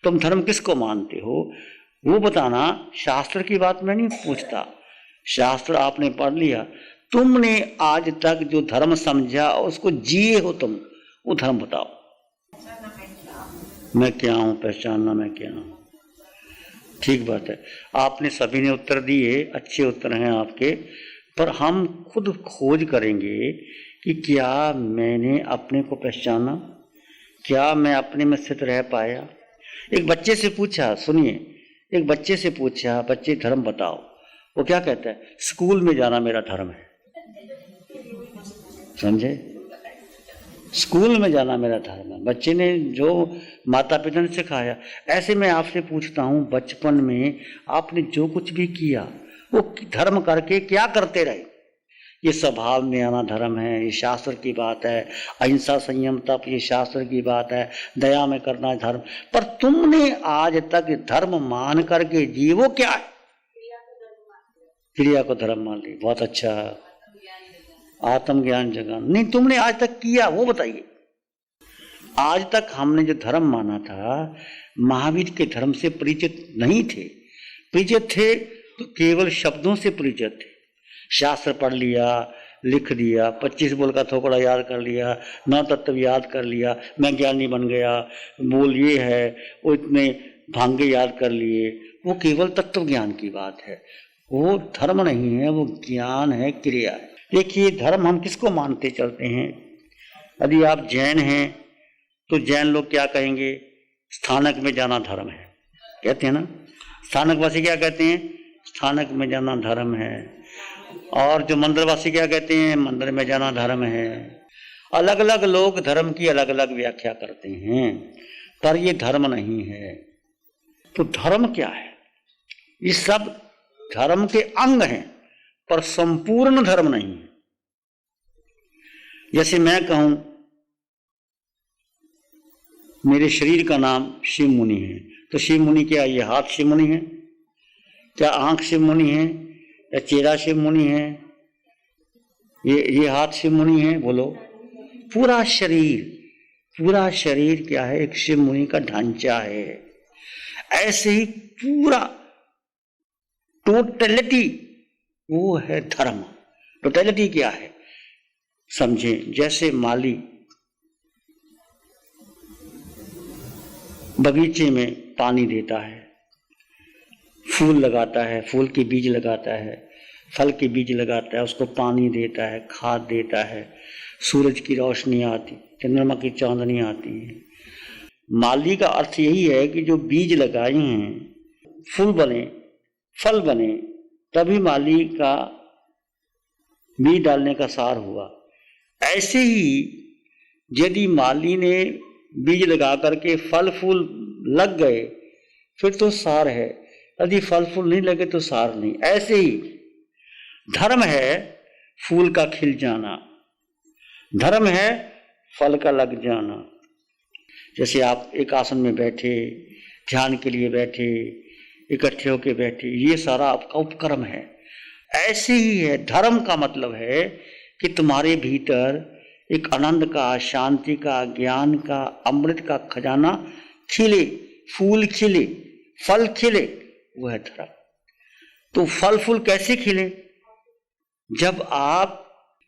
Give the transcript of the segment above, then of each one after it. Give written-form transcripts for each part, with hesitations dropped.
तुम धर्म किसको मानते हो वो बताना। शास्त्र की बात मैं नहीं पूछता, शास्त्र आपने पढ़ लिया, तुमने आज तक जो धर्म समझा और उसको जिए हो तुम, वो धर्म बताओ। मैं क्या हूं, पहचानना मैं क्या हूं। ठीक बात है, आपने सभी ने उत्तर दिए, अच्छे उत्तर हैं आपके, पर हम खुद खोज करेंगे कि क्या मैंने अपने को पहचाना, क्या मैं अपने में स्थित रह पाया। एक बच्चे से पूछा, सुनिए, एक बच्चे से पूछा, बच्चे धर्म बताओ, वो क्या कहता है, स्कूल में जाना मेरा धर्म है। समझे, स्कूल में जाना मेरा धर्म है, बच्चे ने जो माता पिता ने सिखाया। ऐसे मैं आपसे पूछता हूं, बचपन में आपने जो कुछ भी किया वो धर्म करके क्या करते रहे। ये स्वभाव में आना धर्म है, ये शास्त्र की बात है। अहिंसा संयम तप ये शास्त्र की बात है। दया में करना धर्म। पर तुमने आज तक धर्म मान करके जी वो क्या है? क्रिया को धर्म मान ली। बहुत अच्छा, आत्मज्ञान जगाना नहीं तुमने आज तक किया वो बताइए। आज तक हमने जो धर्म माना था, महावीर के धर्म से परिचित नहीं थे। परिचित थे तो केवल शब्दों से परिचित थे। शास्त्र पढ़ लिया, लिख दिया, 25 बोल का थोकड़ा याद कर लिया, 9 तत्व याद कर लिया, मैं ज्ञानी बन गया, बोल ये है, वो इतने भांगे याद कर लिए। वो केवल तत्व ज्ञान की बात है, वो धर्म नहीं है, वो ज्ञान है, क्रिया है। देखिए, धर्म हम किसको मानते चलते हैं। यदि आप जैन हैं तो जैन लोग क्या कहेंगे, स्थानक में जाना धर्म है, कहते हैं ना। स्थानकवासी क्या कहते हैं, स्थानक में जाना धर्म है। और जो मंदिरवासी क्या कहते हैं, मंदिर में जाना धर्म है। अलग अलग लोग धर्म की अलग अलग व्याख्या करते हैं, पर ये धर्म नहीं है। तो धर्म क्या है? ये सब धर्म के अंग हैं, पर संपूर्ण धर्म नहीं है। जैसे मैं कहूं मेरे शरीर का नाम शिव मुनि है, तो शिव मुनि क्या, ये हाथ शिव मुनि है? क्या आंख शिव मुनि है? या चेहरा शिव मुनि है? ये हाथ शिव मुनि है? बोलो। पूरा शरीर क्या है, एक शिव मुनि का ढांचा है। ऐसे ही पूरा टोटलिटी वो है धर्म। टोटलिटी क्या है समझे। जैसे माली बगीचे में पानी देता है, फूल लगाता है, फूल के बीज लगाता है, फल के बीज लगाता है, उसको पानी देता है, खाद देता है, सूरज की रोशनी आती, चंद्रमा की चांदनी आती है। माली का अर्थ यही है कि जो बीज लगाए हैं फूल बने, फल बने, तभी माली का बीज डालने का सार हुआ। ऐसे ही यदि माली ने बीज लगा करके फल फूल लग गए फिर तो सार है, यदि फल फूल नहीं लगे तो सार नहीं। ऐसे ही धर्म है फूल का खिल जाना, धर्म है फल का लग जाना। जैसे आप एक आसन में बैठे, ध्यान के लिए बैठे, इकट्ठे होके बैठे, ये सारा आपका उपक्रम है। ऐसे ही है धर्म का मतलब है कि तुम्हारे भीतर एक आनंद का, शांति का, ज्ञान का, अमृत का खजाना खिले, फूल खिले, फल खिले, वो है धर्म। तो फल फूल कैसे खिले? जब आप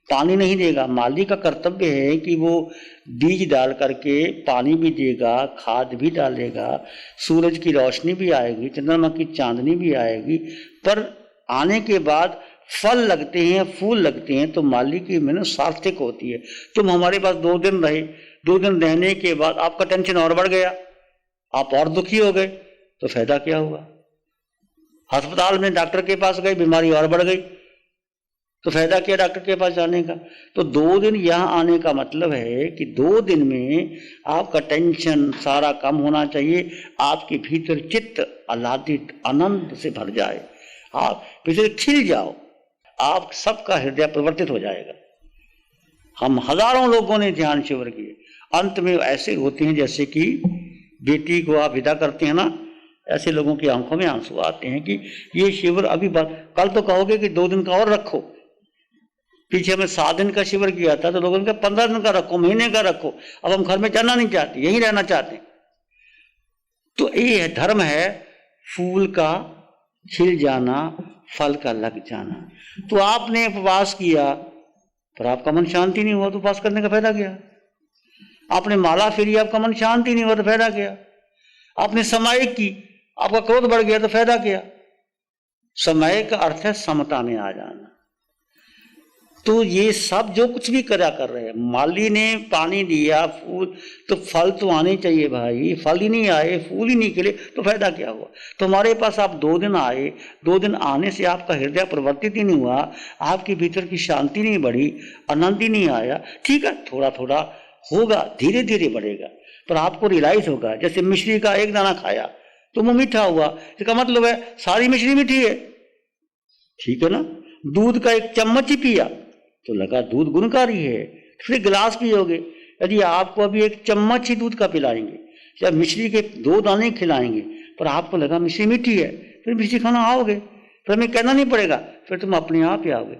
पानी नहीं देगा, माली का कर्तव्य है कि वो बीज डाल करके पानी भी देगा, खाद भी डालेगा, सूरज की रोशनी भी आएगी, चंद्रमा की चांदनी भी आएगी, पर आने के बाद फल लगते हैं, फूल लगते हैं, तो माली की मेहनत सार्थक होती है। तुम हमारे पास 2 दिन रहे, 2 दिन रहने के बाद आपका टेंशन और बढ़ गया, आप और दुखी हो गए, तो फायदा क्या हुआ? अस्पताल में डॉक्टर के पास गए, बीमारी और बढ़ गई, तो फायदा क्या डॉक्टर के पास जाने का? तो 2 दिन यहां आने का मतलब है कि 2 दिन में आपका टेंशन सारा कम होना चाहिए, आपके भीतर चित्त आह्लादित आनंद से भर जाए, आप भीतर खिल जाओ, आप सबका हृदय परिवर्तित हो जाएगा। हम हजारों लोगों ने ध्यान शिविर किए, अंत में ऐसे होते हैं जैसे कि बेटी को आप विदा करते हैं ना, ऐसे लोगों की आंखों में आंसू आते हैं कि ये शिविर अभी कल तो कहोगे कि 2 दिन का और रखो। पीछे हमने 7 दिन का शिविर किया था, तो लोगों ने कहा 15 दिन का रखो, महीने का रखो। अब हम घर में जाना नहीं चाहते, यहीं रहना चाहते। तो ये धर्म है फूल का खिल जाना, फल का लग जाना। तो आपने उपवास किया पर आपका मन शांति नहीं हुआ तो उपवास करने का फायदा क्या? आपने माला फेरी, आपका मन शांति नहीं हुआ तो फायदा क्या? आपने समायिक की, आपका क्रोध बढ़ गया तो फायदा क्या? समय का अर्थ है समता में आ जाना। तो ये सब जो कुछ भी करा कर रहे हैं, माली ने पानी दिया, फूल, तो फल तो आने चाहिए भाई। फल ही नहीं आए, फूल ही नहीं खिले तो फायदा क्या हुआ? तो हमारे पास आप 2 दिन आए, 2 दिन आने से आपका हृदय परिवर्तित ही नहीं हुआ, आपके भीतर की शांति नहीं बढ़ी, आनंद ही नहीं आया। ठीक है, थोड़ा थोड़ा होगा, धीरे धीरे बढ़ेगा, पर आपको रियलाइज होगा। जैसे मिश्री का एक दाना खाया तो मुंह मीठा हुआ, इसका मतलब है सारी मिश्री मीठी है, ठीक है ना। दूध का एक चम्मच ही पिया तो लगा दूध गुणकारी है, फिर गिलास पियोगे। यदि आपको अभी एक चम्मच ही दूध का पिलाएंगे या मिश्री के 2 दाने खिलाएंगे पर आपको लगा मिश्री मीठी है, फिर मिश्री खाना आओगे, फिर हमें कहना नहीं पड़ेगा, फिर तुम अपने आप ही आओगे।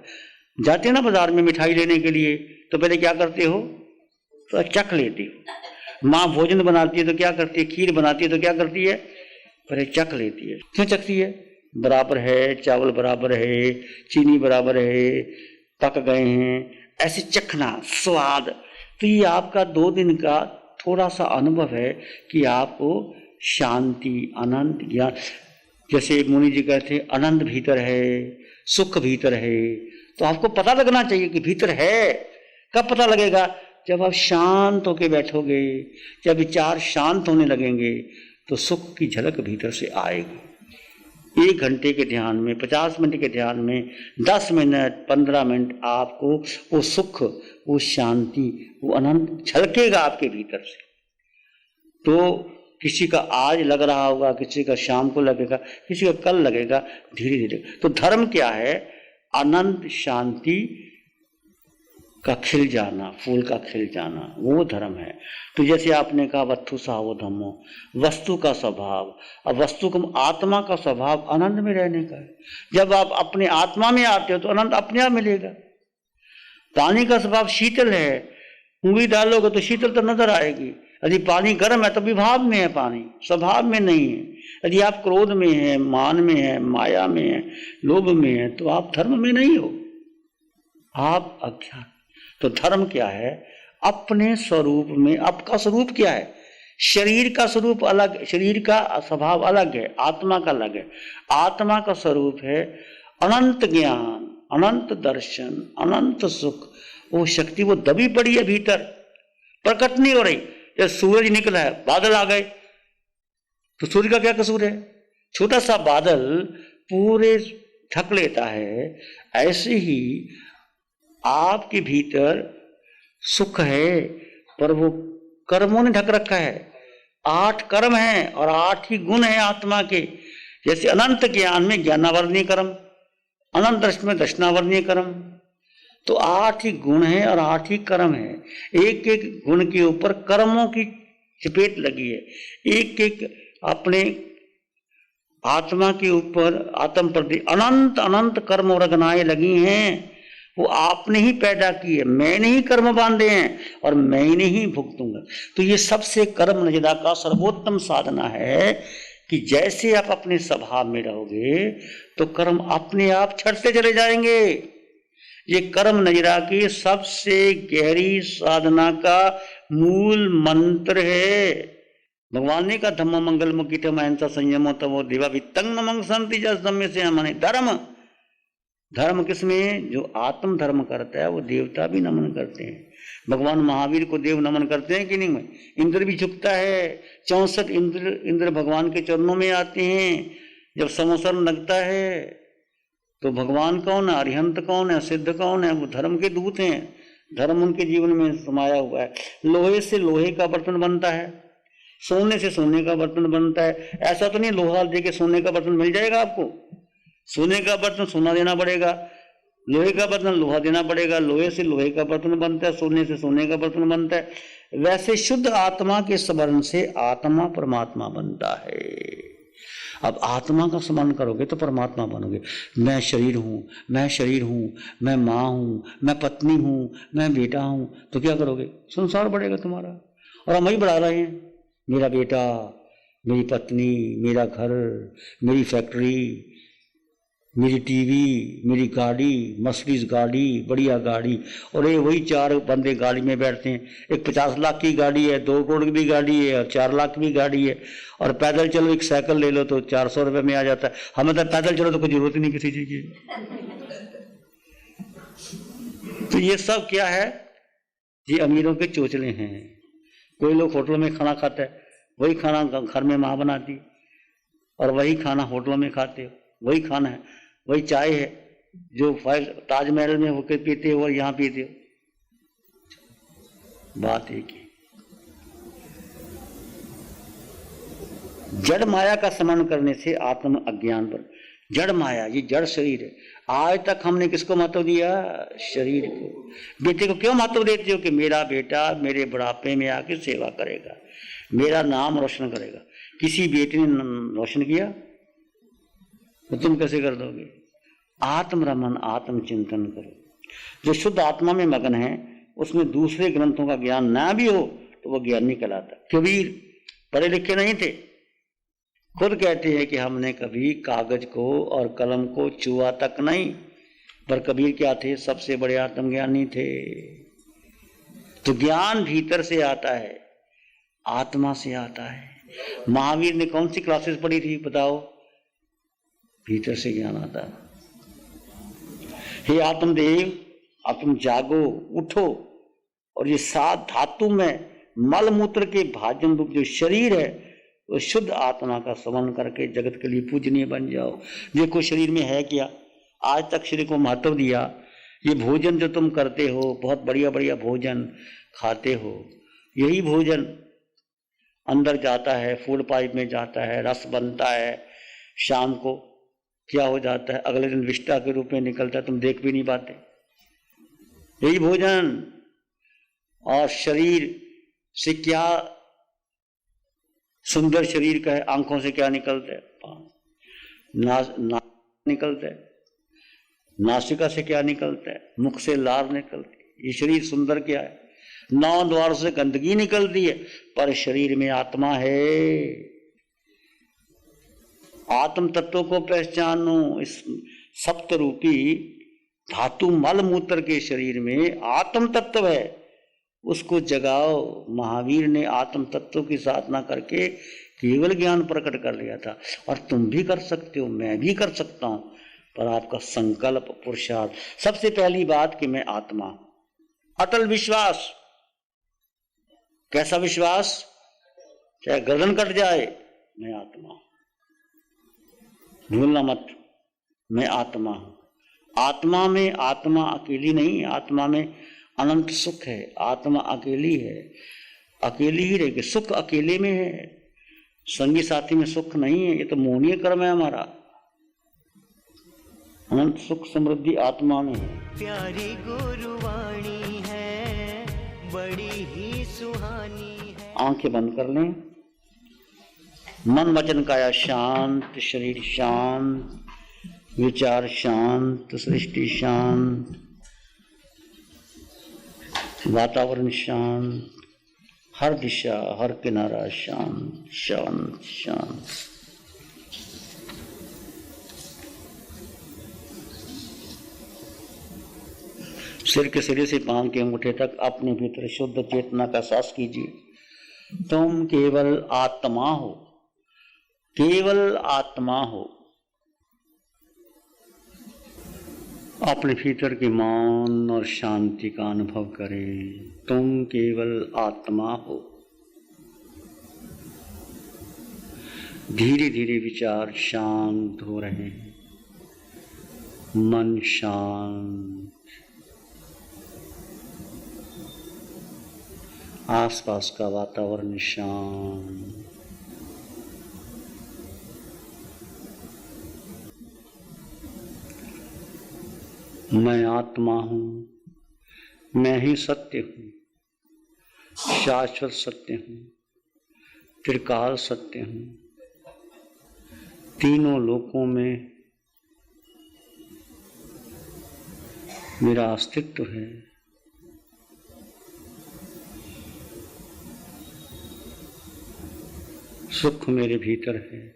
जाते ना बाजार में मिठाई लेने के लिए तो पहले क्या करते हो? तो चख लेते हो। माँ भोजन बनाती है तो क्या करती है? खीर बनाती है तो क्या करती है? पहले चख लेती है। क्यों चखती है? बराबर है, चावल बराबर है, चीनी बराबर है, पक गए हैं, ऐसे चखना, स्वाद। तो ये आपका 2 दिन का थोड़ा सा अनुभव है कि आपको शांति, आनंद, ज्ञान, जैसे मुनि जी कहते हैं आनंद भीतर है, सुख भीतर है। तो आपको पता लगना चाहिए कि भीतर है। कब पता लगेगा? जब आप शांत होके बैठोगे, जब विचार शांत होने लगेंगे तो सुख की झलक भीतर से आएगी। 1 घंटे के ध्यान में, 50 मिनट के ध्यान में, 10 मिनट, 15 मिनट आपको वो सुख, वो शांति, वो आनंद झलकेगा आपके भीतर से। तो किसी का आज लग रहा होगा, किसी का शाम को लगेगा, किसी का कल लगेगा, धीरे धीरे। तो धर्म क्या है? आनंद, शांति का खिल जाना, फूल का खिल जाना, वो धर्म है। तो जैसे आपने कहा वस्तु सावो धम्मो, वस्तु का स्वभाव, अब वस्तु का आत्मा का स्वभाव आनंद में रहने का है। जब आप अपने आत्मा में आते हो तो आनंद अपने आप मिलेगा। पानी का स्वभाव शीतल है, उंगली डालोगे तो शीतल तो नजर आएगी। यदि पानी गर्म है तो विभाव में है, पानी स्वभाव में नहीं है। यदि आप क्रोध में है, मान में है, माया में है, लोभ में है, तो आप धर्म में नहीं हो, आप अज्ञान। तो धर्म क्या है? अपने स्वरूप में। आपका स्वरूप क्या है? शरीर का स्वरूप अलग, शरीर का स्वभाव अलग है, आत्मा का अलग है। आत्मा का स्वरूप है अनंत ज्ञान, अनंत दर्शन, अनंत सुख। वो शक्ति वो दबी पड़ी है भीतर, प्रकट नहीं हो रही। जब सूरज निकला है, बादल आ गए, तो सूर्य का क्या कसूर है? छोटा सा बादल पूरे ढक लेता है। ऐसे ही आपके भीतर सुख है, पर वो कर्मों ने ढक रखा है। 8 कर्म हैं और 8 ही गुण हैं आत्मा के। जैसे अनंत ज्ञान में ज्ञानावर्णीय कर्म, अनंत दर्शन में दर्शनावर्णीय कर्म। तो 8 ही गुण हैं और 8 ही कर्म है। एक एक गुण के ऊपर कर्मों की चपेट लगी है। एक एक अपने आत्मा के ऊपर, आत्म प्रति अनंत अनंत कर्म और रगनाएं लगी हैं। वो आपने ही पैदा की है, मैंने ही कर्म बांधे हैं और मैंने ही भुगतूंगा। तो ये सबसे कर्म नजदा का सर्वोत्तम साधना है कि जैसे आप अपने स्वभाव में रहोगे तो कर्म अपने आप छटते चले जाएंगे। ये कर्म नजरा की सबसे गहरी साधना का मूल मंत्र है। भगवान ने कहा धम्म मंगल मुकितम अहिंसा संयमो तवो देवा वित्तंग नमंग संति जस धम्मे से हमने। धर्म, धर्म किसमें? जो आत्म धर्म करता है वो देवता भी नमन करते हैं। भगवान महावीर को देव नमन करते हैं कि नहीं? इंद्र भी झुकता है। 64 इंद्र भगवान के चरणों में आते हैं। जब समोसर लगता है तो भगवान कौन है? अरिहंत कौन है? सिद्ध कौन है? वो धर्म के दूत हैं। धर्म उनके जीवन में समाया हुआ है। लोहे से लोहे का बर्तन बनता है, सोने से सोने का बर्तन बनता है। ऐसा तो नहीं लोहा दे के सोने का बर्तन मिल जाएगा आपको। सोने का बर्तन सोना देना पड़ेगा, लोहे का बर्तन लोहा देना पड़ेगा। लोहे से लोहे का बर्तन बनता है, सोने से सोने का बर्तन बनता है। वैसे शुद्ध आत्मा के स्मरण से आत्मा परमात्मा बनता है। अब आत्मा का स्मरण करोगे तो परमात्मा बनोगे। मैं शरीर हूं, मैं शरीर हूं, मैं माँ हूं, मैं पत्नी हूं, मैं बेटा हूं, तो क्या करोगे? संसार बढ़ेगा तुम्हारा। और हम वही बढ़ा रहे हैं, मेरा बेटा, मेरी पत्नी, मेरा घर, मेरी फैक्ट्री, मेरी टीवी, मेरी गाड़ी, मर्सिडीज गाड़ी, बढ़िया गाड़ी। और ये वही 4 बंदे गाड़ी में बैठते हैं। एक 50 लाख की गाड़ी है, 2 करोड़ की भी गाड़ी है, और 4 लाख की भी गाड़ी है। और पैदल चलो, एक साइकिल ले लो तो 400 रुपये में आ जाता है। हमें तो पैदल चलो तो कोई जरूरत ही नहीं किसी चीज की। तो ये सब क्या है? ये अमीरों के चोचले हैं। कोई लोग होटलों में खाना खाते हैं, वही खाना घर में माँ बनाती, और वही खाना होटलों में खाते हो, वही खाना है, वही चाय है जो ताजमहल में होकर पीते हो और यहाँ पीते हो, बात एक ही। जड़ माया का स्मरण करने से आत्म अज्ञान पर, जड़ माया ये जड़ शरीर है। आज तक हमने किसको महत्व दिया? शरीर को। बेटे को क्यों महत्व देते हो? कि मेरा बेटा मेरे बुढ़ापे में आके सेवा करेगा, मेरा नाम रोशन करेगा। किसी बेटे ने रोशन किया तो तुम कैसे कर दोगे? आत्म रमन, आत्म चिंतन करो। जो शुद्ध आत्मा में मगन है, उसमें दूसरे ग्रंथों का ज्ञान ना भी हो तो वह ज्ञानी कहलाता। कबीर पढ़े लिखे नहीं थे, खुद कहते हैं कि हमने कभी कागज को और कलम को छुआ तक नहीं। पर कबीर क्या थे? सबसे बड़े आत्मज्ञानी थे। तो ज्ञान भीतर से आता है, आत्मा से आता है। महावीर ने कौन सी क्लासेस पढ़ी थी बताओ? भीतर से ज्ञान आता है। हे आत्मदेव, अब तुम जागो, उठो, और ये 7 धातु में मल मूत्र के भाजन रूप जो शरीर है, वो शुद्ध आत्मा का स्मरण करके जगत के लिए पूजनीय बन जाओ। देखो शरीर में है क्या? आज तक शरीर को महत्व दिया। ये भोजन जो तुम करते हो, बहुत बढ़िया बढ़िया भोजन खाते हो, यही भोजन अंदर जाता है, फूड पाइप में जाता है, रस बनता है, शाम को क्या हो जाता है? अगले दिन विष्टा के रूप में निकलता है, तुम देख भी नहीं पाते। यही भोजन। और शरीर से क्या सुंदर शरीर का है, आंखों से क्या निकलता है? निकलता है, नासिका से क्या निकलता है? मुख से लार निकलती है। ये शरीर सुंदर क्या है? 9 द्वार से गंदगी निकलती है, पर शरीर में आत्मा है। आत्म तत्व को पहचानो। इस सप्त रूपी धातु मल मूत्र के शरीर में आत्म तत्व है, उसको जगाओ। महावीर ने आत्म तत्व की साधना करके केवल ज्ञान प्रकट कर लिया था। और तुम भी कर सकते हो, मैं भी कर सकता हूं, पर आपका संकल्प, पुरुषार्थ। सबसे पहली बात कि मैं आत्मा, अटल विश्वास। कैसा विश्वास? चाहे गर्दन कट जाए, मैं आत्मा। भूलना मत, मैं आत्मा हूं। आत्मा में, आत्मा अकेली नहीं, आत्मा में अनंत सुख है। आत्मा अकेली है, अकेली ही रहेगी। सुख अकेले में है, संगी साथी में सुख नहीं है। ये तो मोहनीय कर्म है हमारा। अनंत सुख समृद्धि आत्मा में है। प्यारी गुरुवाणी है, बड़ी ही सुहानी है। आंखें बंद कर लें। मन वचन काया शांत, शरीर शांत, विचार शांत, सृष्टि शांत, वातावरण शांत, हर दिशा, हर किनारा शांत शांत शांत। सिर के सिरे से पांव के अंगूठे तक अपने भीतर शुद्ध चेतना का एहसास कीजिए। तुम केवल आत्मा हो, केवल आत्मा हो। अपने भीतर के मौन और शांति का अनुभव करें। तुम केवल आत्मा हो। धीरे धीरे विचार शांत हो रहे हैं, मन शांत, आसपास का वातावरण शांत। मैं आत्मा हूँ, मैं ही सत्य हूँ, शाश्वत सत्य हूँ, त्रिकाल सत्य हूँ। तीनों लोकों में मेरा अस्तित्व है। सुख मेरे भीतर है,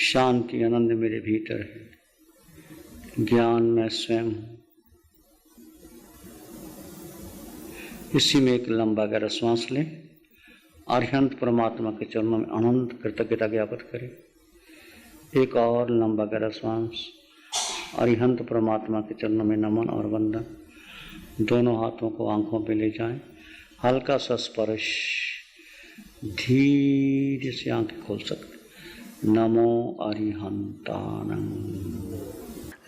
शांति आनंद मेरे भीतर है, ज्ञान मैं स्वयं हूँ। इसी में एक लंबा गहरा श्वास लें, अरिहंत परमात्मा के चरणों में अनंत कृतज्ञता ज्ञापित करें। एक और लंबा गहरा श्वास, अरिहंत परमात्मा के चरणों में नमन और वंदन। दोनों हाथों को आंखों पे ले जाएं, हल्का सा स्पर्श, धीरे से आंखें खोल सकते। नमो अरिहंतानंग,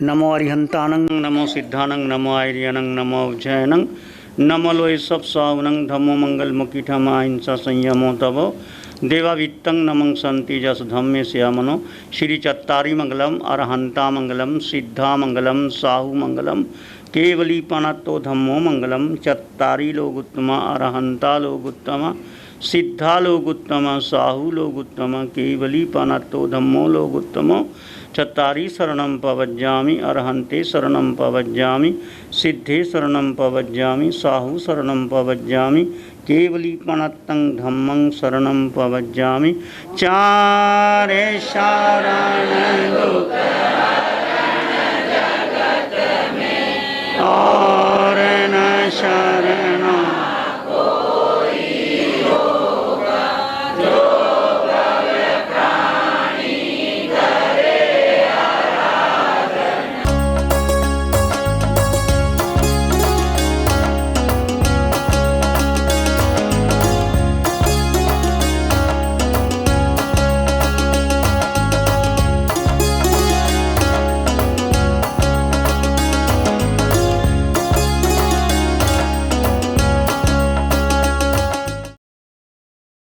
नमो अरिहंतानंग, नमो सिद्धानंग, नमो आर्यनंग, नमो उज्जैनंग, नमो लोय सब सावनंग, धम्मो मंगल मुखी ठमा हिंसा संयमो तवो देवावित्तं नमं संति जस धम्मे श्यामनो। श्री चत्तारी मंगलम, अरहंता मंगलम, सिद्धा मंगलम, साहु मंगलम, केवली पणत्तो धम्मो मंगलम। चत्तारी लोग उत्तमा, अरहंता लोग उत्तमा, सिद्धा लोग उत्तमा, साहु लोग उत्तमा, केवली पणत्तो धम्मो लोग उत्तमो। चत्तारी शरणं पवज्जामि, अरहंते शरणं पवज्जामि, सिद्धे शरणं पवज्जामि, साहु शरणं पवज्जामि, केवली पणत्तं धम्मं शरणं पवज्जामि। चारे शरण जगत में और न शरण